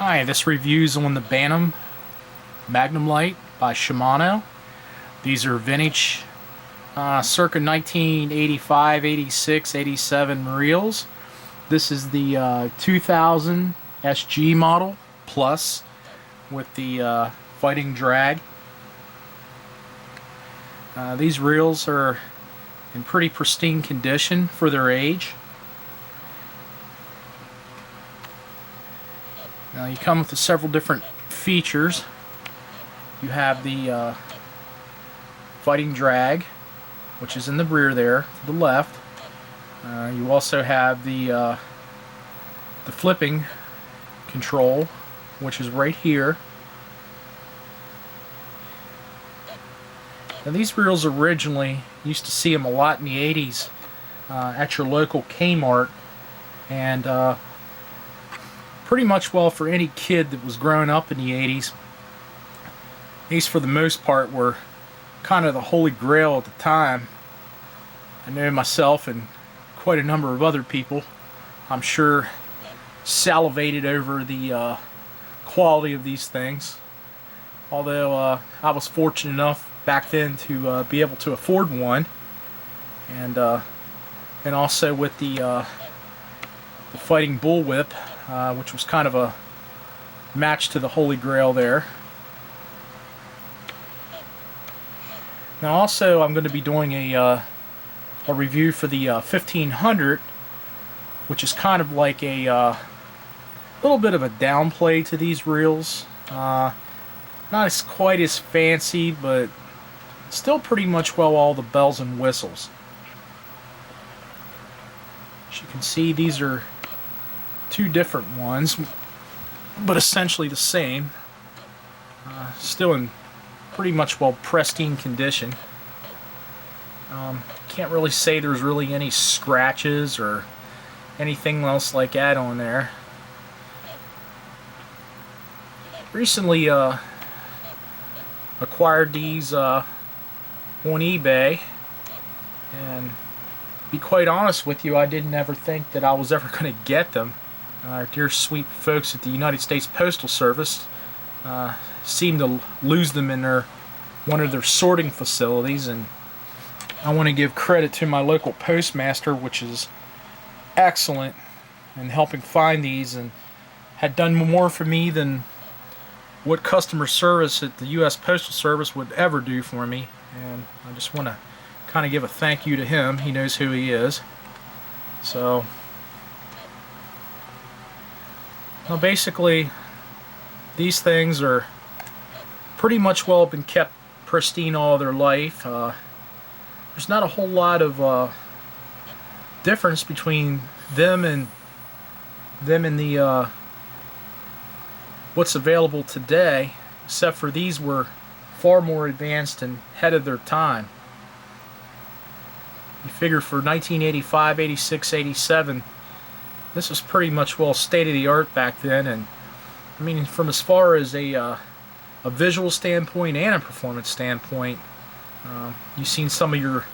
Hi, this review's on the Bantam Magnumlite by Shimano. These are vintage, circa 1985, 86, 87 reels. This is the 2000 SG model plus with the fighting drag. These reels are in pretty pristine condition for their age. Now you come with several different features. You have the fighting drag, which is in the rear there to the left. You also have the flipping control, which is right here. Now these reels originally, used to see them a lot in the 80s at your local Kmart, and pretty much, well, for any kid that was growing up in the 80s, these for the most part were kind of the holy grail at the time. I know myself and quite a number of other people, I'm sure, salivated over the quality of these things. Although I was fortunate enough back then to be able to afford one, and also with the fighting bullwhip, which was kind of a match to the Holy Grail there. Now also I'm going to be doing a review for the 1500, which is kind of like a little bit of a downplay to these reels. Not as quite as fancy, but still pretty much, well, all the bells and whistles. As you can see, these are two different ones, but essentially the same. Still in pretty much, well, pristine condition. Can't really say there's really any scratches or anything else like that on there. Recently acquired these on eBay, and to be quite honest with you, I didn't ever think that I was ever going to get them. Our dear sweet folks at the United States Postal Service seem to lose them in one of their sorting facilities, and I want to give credit to my local postmaster, which is excellent in helping find these, and had done more for me than what customer service at the U.S. Postal Service would ever do for me. And I just want to kind of give a thank you to him. He knows who he is. So, well, basically, these things are pretty much, well, been kept pristine all their life. There's not a whole lot of difference between them and the what's available today, except for these were far more advanced and ahead of their time. You figure for 1985, 86, 87, this was pretty much, well, state-of-the-art back then. And I mean, from as far as a visual standpoint and a performance standpoint, you've seen some of your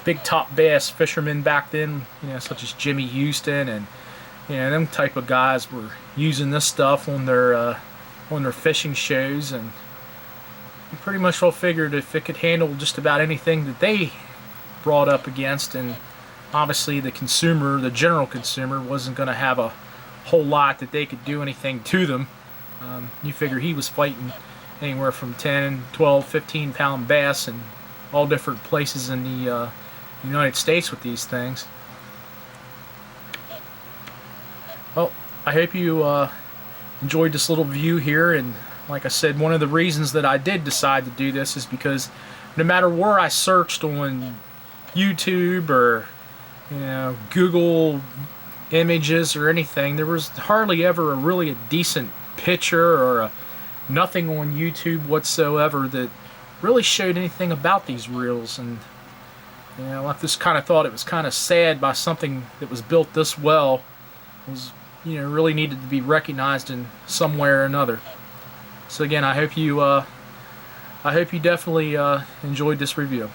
big top bass fishermen back then, you know, such as Jimmy Houston, and you know, them type of guys were using this stuff on their fishing shows, and you pretty much all figured if it could handle just about anything that they brought up against, and obviously the consumer, the general consumer, wasn't going to have a whole lot that they could do anything to them. You figure he was fighting anywhere from 10, 12, 15 pound bass in all different places in the United States with these things. Well, I hope you enjoyed this little view here, and like I said, one of the reasons that I did decide to do this is because no matter where I searched on YouTube or, you know, Google images or anything, there was hardly ever a decent picture or nothing on YouTube whatsoever that really showed anything about these reels. And you know, I just kind of thought it was kind of sad by something that was built this well was, you know, really needed to be recognized in some way or another. So again, I hope you definitely enjoyed this review.